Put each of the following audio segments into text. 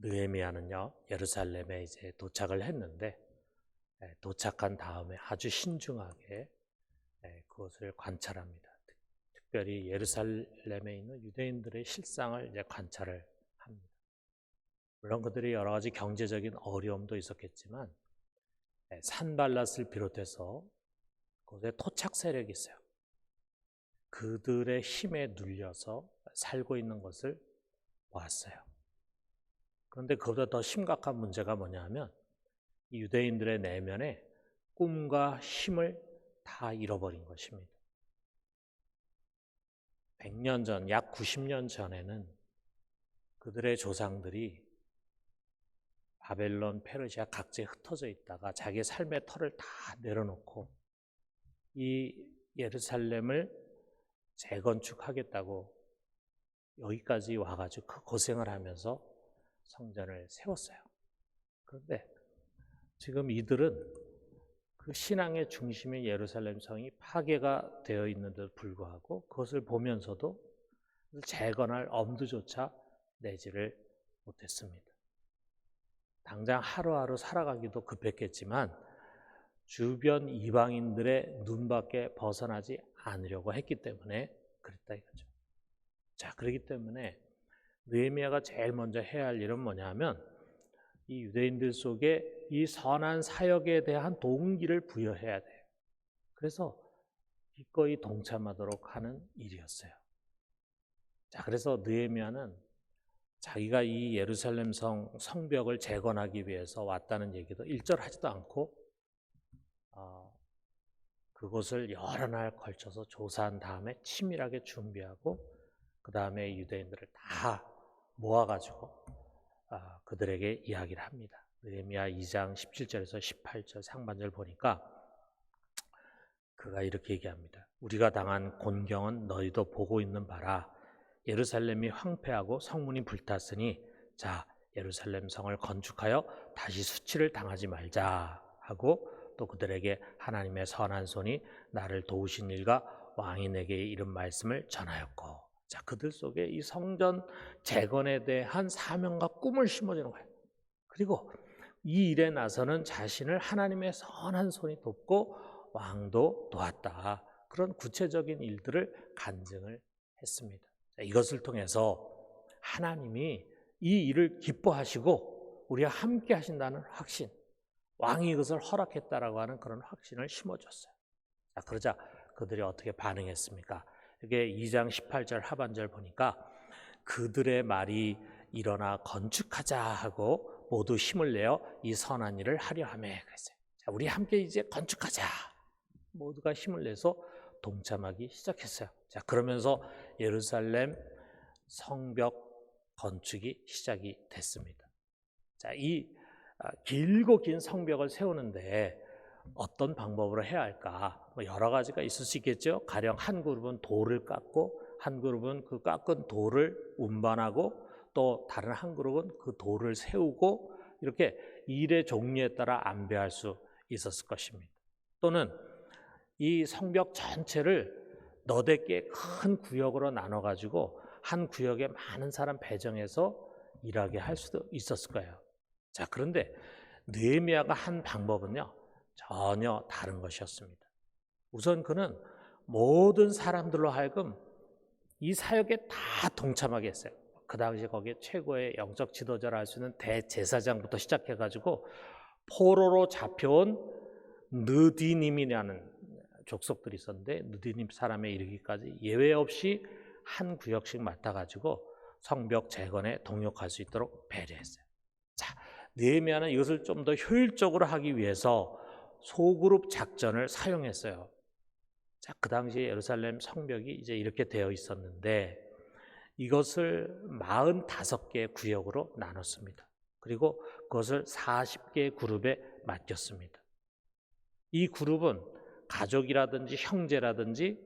느헤미야는요, 예루살렘에 이제 도착을 했는데, 도착한 다음에 아주 신중하게 그것을 관찰합니다. 특별히 예루살렘에 있는 유대인들의 실상을 이제 관찰을 합니다. 물론 그들이 여러 가지 경제적인 어려움도 있었겠지만, 산발랏을 비롯해서 그곳에 토착 세력이 있어요. 그들의 힘에 눌려서 살고 있는 것을 보았어요. 그런데 그보다 더 심각한 문제가 뭐냐면 이 유대인들의 내면에 꿈과 힘을 다 잃어버린 것입니다. 100년 전, 약 90년 전에는 그들의 조상들이 바벨론, 페르시아 각지에 흩어져 있다가 자기의 삶의 터를 다 내려놓고 이 예루살렘을 재건축하겠다고 여기까지 와가지고 그 고생을 하면서 성전을 세웠어요. 그런데 지금 이들은 그 신앙의 중심인 예루살렘 성이 파괴가 되어 있는데도 불구하고 그것을 보면서도 재건할 엄두조차 내지를 못했습니다. 당장 하루하루 살아가기도 급했겠지만 주변 이방인들의 눈밖에 벗어나지 않으려고 했기 때문에 그랬다 이거죠. 자, 그렇기 때문에 느헤미야가 제일 먼저 해야 할 일은 뭐냐면 이 유대인들 속에 이 선한 사역에 대한 동기를 부여해야 돼요. 그래서 기꺼이 동참하도록 하는 일이었어요. 자, 그래서 느헤미야는 자기가 이 예루살렘 성벽을 재건하기 위해서 왔다는 얘기도 일절하지도 않고 그것을 여러 날 걸쳐서 조사한 다음에 치밀하게 준비하고 그 다음에 유대인들을 다 모아가지고 그들에게 이야기를 합니다. 느헤미야 2장 17절에서 18절 상반절 보니까 그가 이렇게 얘기합니다. 우리가 당한 곤경은 너희도 보고 있는 바라. 예루살렘이 황폐하고 성문이 불탔으니 자, 예루살렘 성을 건축하여 다시 수치를 당하지 말자 하고 또 그들에게 하나님의 선한 손이 나를 도우신 일과 왕이 내게 이른 말씀을 전하였고, 자, 그들 속에 이 성전 재건에 대한 사명과 꿈을 심어주는 거예요. 그리고 이 일에 나서는 자신을 하나님의 선한 손이 돕고 왕도 도왔다. 그런 구체적인 일들을 간증을 했습니다. 자, 이것을 통해서 하나님이 이 일을 기뻐하시고 우리와 함께 하신다는 확신, 왕이 이것을 허락했다라고 하는 그런 확신을 심어줬어요. 자, 그러자 그들이 어떻게 반응했습니까? 이게 2장 18절 하반절 보니까 그들의 말이 일어나 건축하자 하고 모두 힘을 내어 이 선한 일을 하려 하며 그랬어요. 자, 우리 함께 이제 건축하자. 모두가 힘을 내서 동참하기 시작했어요. 자, 그러면서 예루살렘 성벽 건축이 시작이 됐습니다. 자, 이 길고 긴 성벽을 세우는데 어떤 방법으로 해야 할까? 여러 가지가 있을 수 있겠죠. 가령 한 그룹은 돌을 깎고 한 그룹은 그 깎은 돌을 운반하고 또 다른 한 그룹은 그 돌을 세우고 이렇게 일의 종류에 따라 안배할 수 있었을 것입니다. 또는 이 성벽 전체를 너댓 개 큰 구역으로 나눠가지고 한 구역에 많은 사람 배정해서 일하게 할 수도 있었을 거예요. 자, 그런데 느헤미야가 한 방법은요, 전혀 다른 것이었습니다. 우선 그는 모든 사람들로 하여금 이 사역에 다 동참하게 했어요. 그 당시 거기에 최고의 영적 지도자를 할 수 있는 대제사장부터 시작해가지고 포로로 잡혀온 느디님이라는 족속들이 있었는데 느디님 사람에 이르기까지 예외 없이 한 구역씩 맡아가지고 성벽 재건에 동역할 수 있도록 배려했어요. 자, 느헤미야는 이것을 좀 더 효율적으로 하기 위해서 소그룹 작전을 사용했어요. 자, 그 당시에 예루살렘 성벽이 이제 이렇게 되어 있었는데 이것을 45개의 구역으로 나눴습니다. 그리고 그것을 40개의 그룹에 맡겼습니다. 이 그룹은 가족이라든지 형제라든지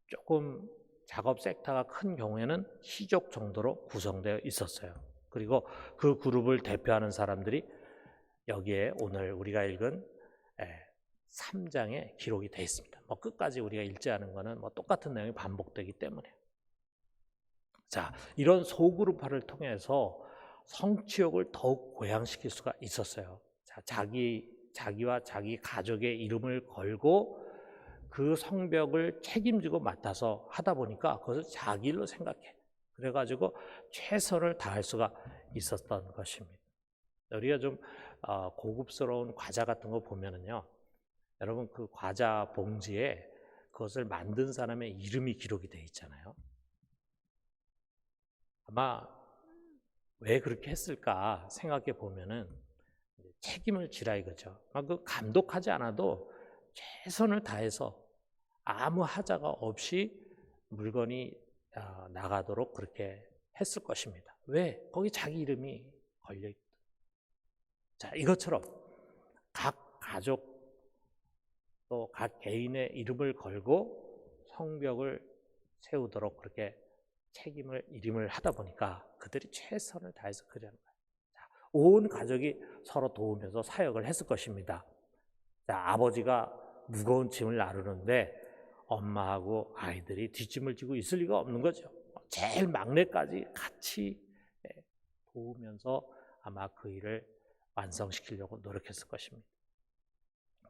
조금 작업 섹터가 큰 경우에는 시족 정도로 구성되어 있었어요. 그리고 그 그룹을 대표하는 사람들이 여기에 오늘 우리가 읽은 3장에 기록이 되어 있습니다. 끝까지 우리가 읽지 않은 거는 똑같은 내용이 반복되기 때문에. 자, 이런 소그룹화를 통해서 성취욕을 더욱 고양시킬 수가 있었어요. 자, 자기와 자기 가족의 이름을 걸고 그 성벽을 책임지고 맡아서 하다 보니까 그것을 자기 일로 생각해. 그래가지고 최선을 다할 수가 있었던 것입니다. 우리가 좀 고급스러운 과자 같은 거 보면은요, 여러분 그 과자 봉지에 그것을 만든 사람의 이름이 기록이 되어 있잖아요. 아마 왜 그렇게 했을까 생각해 보면은 책임을 지라 이거죠. 그 감독하지 않아도 최선을 다해서 아무 하자가 없이 물건이 나가도록 그렇게 했을 것입니다. 왜? 거기 자기 이름이 걸려있거든. 자, 이것처럼 각 가족 또 각 개인의 이름을 걸고 성벽을 세우도록 그렇게 이름을 하다 보니까 그들이 최선을 다해서 그려는 거예요. 자, 온 가족이 서로 도우면서 사역을 했을 것입니다. 자, 아버지가 무거운 짐을 나르는데 엄마하고 아이들이 뒷짐을 지고 있을 리가 없는 거죠. 제일 막내까지 같이 도우면서 아마 그 일을 완성시키려고 노력했을 것입니다.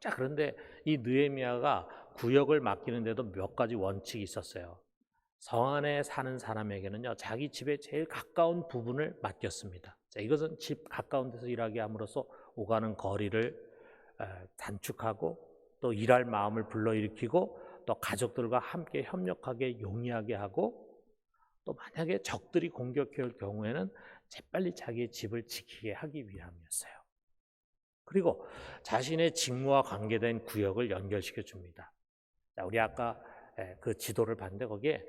자, 그런데 이 느헤미야가 구역을 맡기는데도 몇 가지 원칙이 있었어요. 성 안에 사는 사람에게는요, 자기 집에 제일 가까운 부분을 맡겼습니다. 자, 이것은 집 가까운 데서 일하게 함으로써 오가는 거리를 단축하고 또 일할 마음을 불러일으키고 또 가족들과 함께 협력하게 용이하게 하고 또 만약에 적들이 공격해 올 경우에는 재빨리 자기의 집을 지키게 하기 위함이었어요. 그리고 자신의 직무와 관계된 구역을 연결시켜 줍니다. 자, 우리 아까 그 지도를 봤는데 거기에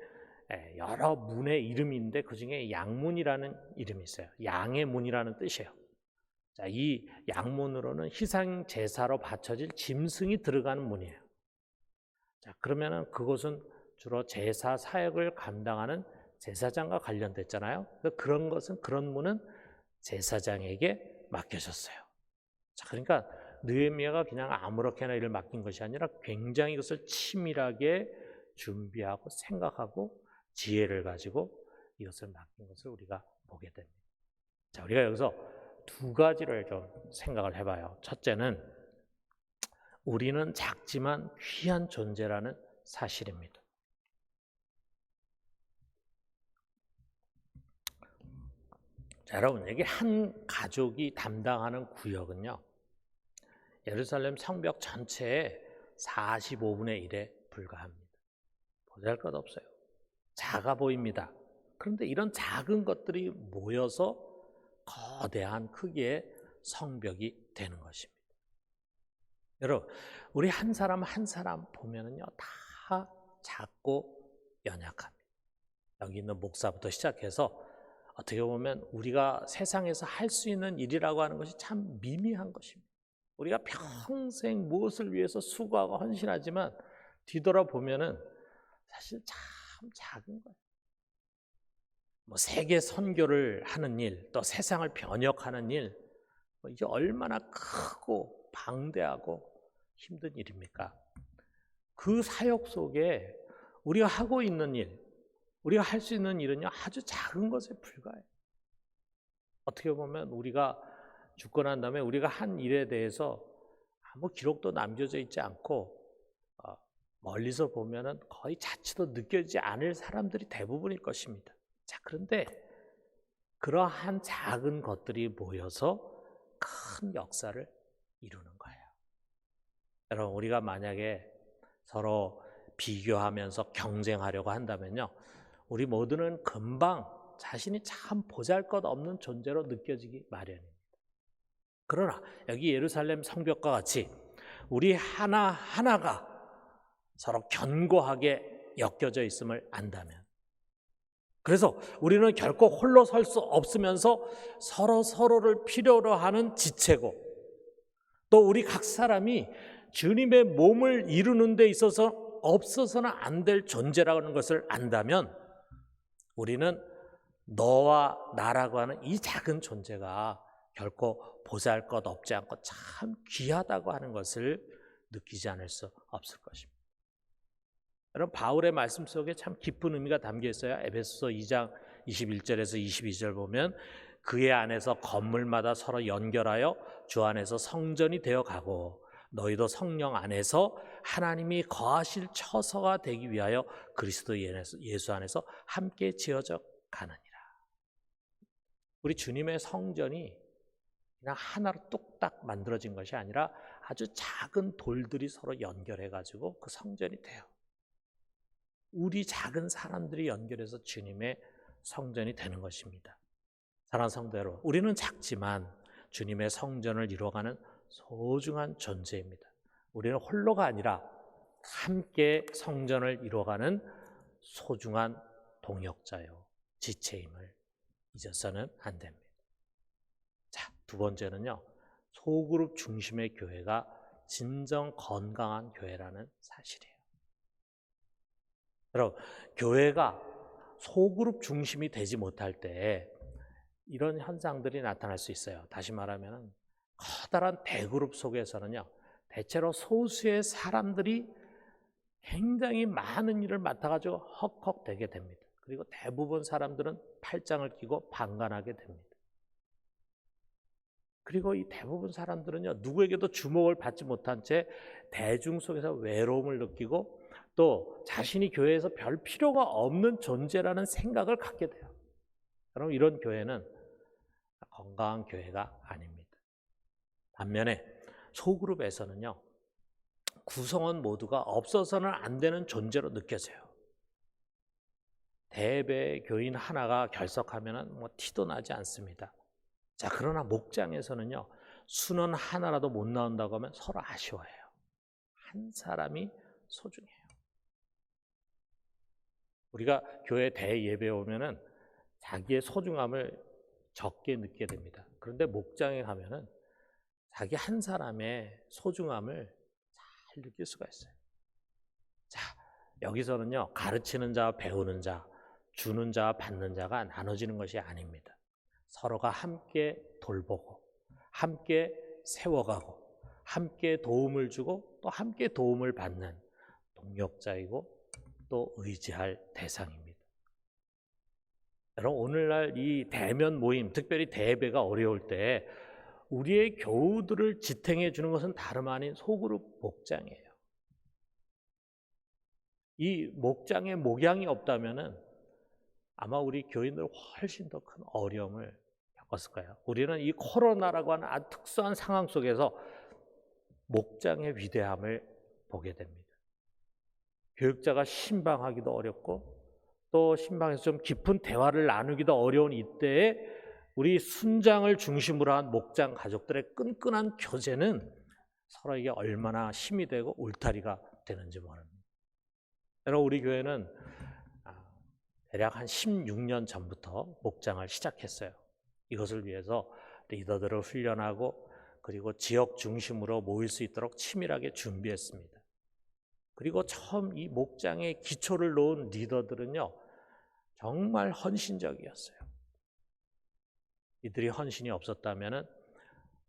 여러 문의 이름이 있는데 그중에 양문이라는 이름이 있어요. 양의 문이라는 뜻이에요. 자, 이 양문으로는 희생 제사로 바쳐질 짐승이 들어가는 문이에요. 자, 그러면은 그것은 주로 제사 사역을 감당하는 제사장과 관련됐잖아요. 그런 문은 제사장에게 맡겨졌어요. 자, 그러니까 느헤미야가 그냥 아무렇게나 일을 맡긴 것이 아니라 굉장히 이것을 치밀하게 준비하고 생각하고 지혜를 가지고 이것을 맡긴 것을 우리가 보게 됩니다. 자, 우리가 여기서 두 가지를 좀 생각을 해봐요. 첫째는 우리는 작지만 귀한 존재라는 사실입니다. 자, 여러분, 여기 한 가족이 담당하는 구역은요, 예루살렘 성벽 전체의 45분의 1에 불과합니다. 보잘것없어요. 작아 보입니다. 그런데 이런 작은 것들이 모여서 거대한 크기의 성벽이 되는 것입니다. 여러분, 우리 한 사람 한 사람 보면은요, 다 작고 연약합니다. 여기 있는 목사부터 시작해서 어떻게 보면 우리가 세상에서 할 수 있는 일이라고 하는 것이 참 미미한 것입니다. 우리가 평생 무엇을 위해서 수고하고 헌신하지만 뒤돌아보면은 사실 참 작은 거예요. 세계 선교를 하는 일, 또 세상을 변혁하는 일, 이게 얼마나 크고 방대하고 힘든 일입니까? 그 사역 속에 우리가 하고 있는 일, 우리가 할 수 있는 일은요, 아주 작은 것에 불과해요. 어떻게 보면 우리가 죽고 난 다음에 우리가 한 일에 대해서 아무 기록도 남겨져 있지 않고 멀리서 보면은 거의 자취도 느껴지지 않을 사람들이 대부분일 것입니다. 자, 그런데 그러한 작은 것들이 모여서 큰 역사를 이루는 거예요. 여러분, 우리가 만약에 서로 비교하면서 경쟁하려고 한다면요, 우리 모두는 금방 자신이 참 보잘것없는 존재로 느껴지기 마련입니다. 그러나 여기 예루살렘 성벽과 같이 우리 하나하나가 서로 견고하게 엮여져 있음을 안다면, 그래서 우리는 결코 홀로 설 수 없으면서 서로를 필요로 하는 지체고, 또 우리 각 사람이 주님의 몸을 이루는 데 있어서 없어서는 안 될 존재라는 것을 안다면 우리는 너와 나라고 하는 이 작은 존재가 결코 보잘것없지 않고 참 귀하다고 하는 것을 느끼지 않을 수 없을 것입니다. 여러분, 바울의 말씀 속에 참 깊은 의미가 담겨 있어요. 에베소서 2장 21절에서 22절 보면 그의 안에서 건물마다 서로 연결하여 주 안에서 성전이 되어 가고 너희도 성령 안에서 하나님이 거하실 처소가 되기 위하여 그리스도 예수 안에서 함께 지어져 가느니라. 우리 주님의 성전이 그냥 하나로 뚝딱 만들어진 것이 아니라 아주 작은 돌들이 서로 연결해가지고 그 성전이 돼요. 우리 작은 사람들이 연결해서 주님의 성전이 되는 것입니다. 사랑하는 성도 여러분, 우리는 작지만 주님의 성전을 이루어가는 소중한 존재입니다. 우리는 홀로가 아니라 함께 성전을 이루어가는 소중한 동역자요, 지체임을 잊어서는 안 됩니다. 자, 두 번째는요, 소그룹 중심의 교회가 진정 건강한 교회라는 사실이에요. 여러분, 교회가 소그룹 중심이 되지 못할 때 이런 현상들이 나타날 수 있어요. 다시 말하면 커다란 대그룹 속에서는요, 대체로 소수의 사람들이 굉장히 많은 일을 맡아가지고 헉헉대게 됩니다. 그리고 대부분 사람들은 팔짱을 끼고 방관하게 됩니다. 그리고 이 대부분 사람들은요, 누구에게도 주목을 받지 못한 채 대중 속에서 외로움을 느끼고 또 자신이 교회에서 별 필요가 없는 존재라는 생각을 갖게 돼요. 그럼 이런 교회는 건강한 교회가 아닙니다. 반면에 소그룹에서는요, 구성원 모두가 없어서는 안 되는 존재로 느껴져요. 대배 교인 하나가 결석하면 뭐 티도 나지 않습니다. 자, 그러나 목장에서는요, 순원 하나라도 못 나온다고 하면 서로 아쉬워해요. 한 사람이 소중해요. 우리가 교회 대예배에 오면은 자기의 소중함을 적게 느끼게 됩니다. 그런데 목장에 가면은 자기 한 사람의 소중함을 잘 느낄 수가 있어요. 자, 여기서는요, 가르치는 자와 배우는 자, 주는 자와 받는 자가 나눠지는 것이 아닙니다. 서로가 함께 돌보고 함께 세워가고 함께 도움을 주고 또 함께 도움을 받는 동역자이고 또 의지할 대상입니다. 여러분, 오늘날 이 대면 모임, 특별히 대배가 어려울 때 우리의 교우들을 지탱해 주는 것은 다름 아닌 소그룹 목장이에요. 이 목장에 목양이 없다면은 아마 우리 교인들은 훨씬 더 큰 어려움을 겪었을 거예요. 우리는 이 코로나라고 하는 아주 특수한 상황 속에서 목장의 위대함을 보게 됩니다. 교육자가 신방하기도 어렵고 또 신방에서 좀 깊은 대화를 나누기도 어려운 이때에 우리 순장을 중심으로 한 목장 가족들의 끈끈한 교제는 서로에게 얼마나 힘이 되고 울타리가 되는지 모릅니다. 여러분, 우리 교회는 대략 한 16년 전부터 목장을 시작했어요. 이것을 위해서 리더들을 훈련하고 그리고 지역 중심으로 모일 수 있도록 치밀하게 준비했습니다. 그리고 처음 이 목장의 기초를 놓은 리더들은요, 정말 헌신적이었어요. 이들이 헌신이 없었다면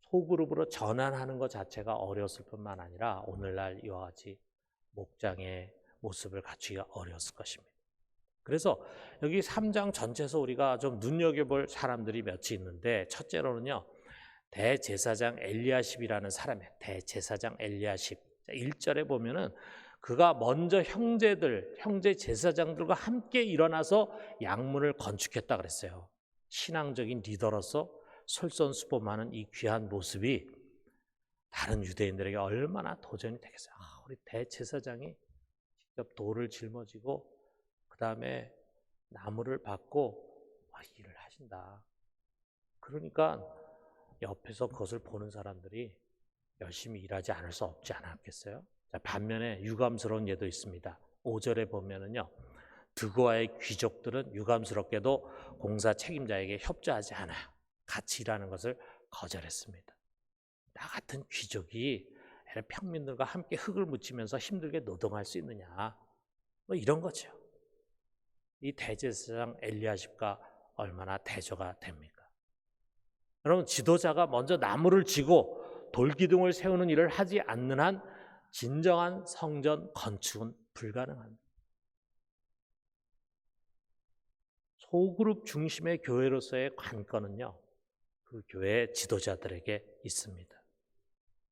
소그룹으로 전환하는 것 자체가 어려웠을 뿐만 아니라 오늘날 이와 같이 목장의 모습을 갖추기가 어려웠을 것입니다. 그래서 여기 3장 전체에서 우리가 좀 눈여겨볼 사람들이 몇이 있는데, 첫째로는요, 대제사장 엘리야십이라는 사람이에요. 대제사장 엘리야십. 1절에 보면은 그가 먼저 형제 제사장들과 함께 일어나서 양문을 건축했다 그랬어요. 신앙적인 리더로서 솔선수범하는 이 귀한 모습이 다른 유대인들에게 얼마나 도전이 되겠어요. 우리 대제사장이 직접 돌을 짊어지고 그 다음에 나무를 받고 일을 하신다. 그러니까 옆에서 그것을 보는 사람들이 열심히 일하지 않을 수 없지 않았겠어요? 자, 반면에 유감스러운 예도 있습니다. 5절에 보면은요, 드고아의 귀족들은 유감스럽게도 공사 책임자에게 협조하지 않아요. 같이 일하는 것을 거절했습니다. 나 같은 귀족이 평민들과 함께 흙을 묻히면서 힘들게 노동할 수 있느냐, 뭐 이런 거죠. 이 대제사장 엘리야십과 얼마나 대조가 됩니까? 여러분, 지도자가 먼저 나무를 지고 돌기둥을 세우는 일을 하지 않는 한 진정한 성전 건축은 불가능합니다. 소그룹 중심의 교회로서의 관건은요, 그 교회 지도자들에게 있습니다.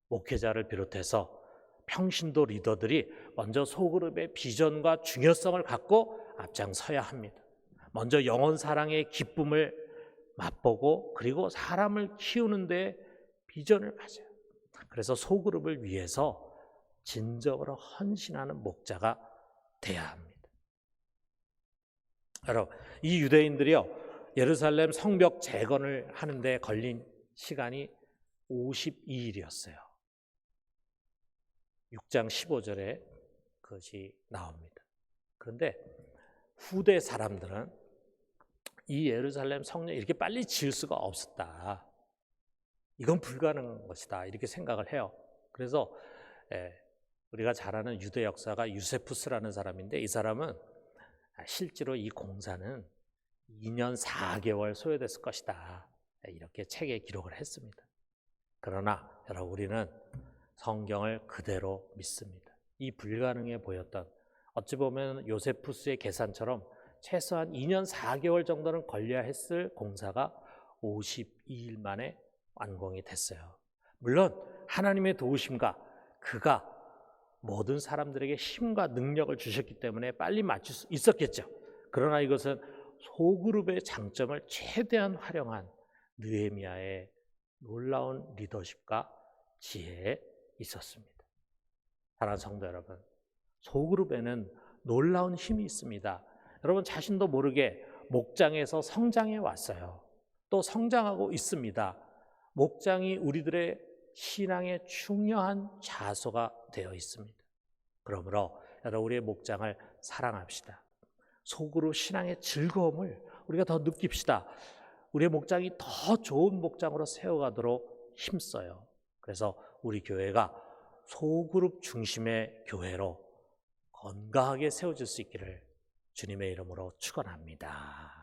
목회자를 비롯해서 평신도 리더들이 먼저 소그룹의 비전과 중요성을 갖고 앞장서야 합니다. 먼저 영혼 사랑의 기쁨을 맛보고 그리고 사람을 키우는 데 비전을 가져요. 그래서 소그룹을 위해서 진정으로 헌신하는 목자가 돼야 합니다. 여러분, 이 유대인들이요, 예루살렘 성벽 재건을 하는데 걸린 시간이 52일이었어요. 6장 15절에 그것이 나옵니다. 그런데 후대 사람들은 이 예루살렘 성령 이렇게 빨리 지을 수가 없었다. 이건 불가능한 것이다. 이렇게 생각을 해요. 그래서 우리가 잘 아는 유대 역사가 유세푸스라는 사람인데, 이 사람은 실제로 이 공사는 2년 4개월 소요됐을 것이다. 이렇게 책에 기록을 했습니다. 그러나 여러분, 우리는 성경을 그대로 믿습니다. 이 불가능해 보였던, 어찌 보면 요세푸스의 계산처럼 최소한 2년 4개월 정도는 걸려야 했을 공사가 52일 만에 완공이 됐어요. 물론 하나님의 도우심과 그가 모든 사람들에게 힘과 능력을 주셨기 때문에 빨리 맞출 수 있었겠죠. 그러나 이것은 소그룹의 장점을 최대한 활용한 느헤미야의 놀라운 리더십과 지혜에 있었습니다. 사랑하는 성도 여러분, 소그룹에는 놀라운 힘이 있습니다. 여러분, 자신도 모르게 목장에서 성장해 왔어요. 또 성장하고 있습니다. 목장이 우리들의 신앙의 중요한 자소가 되어 있습니다. 그러므로 여러분, 우리의 목장을 사랑합시다. 소그룹 신앙의 즐거움을 우리가 더 느낍시다. 우리의 목장이 더 좋은 목장으로 세워가도록 힘써요. 그래서 우리 교회가 소그룹 중심의 교회로 건강하게 세워질 수 있기를 주님의 이름으로 축원합니다.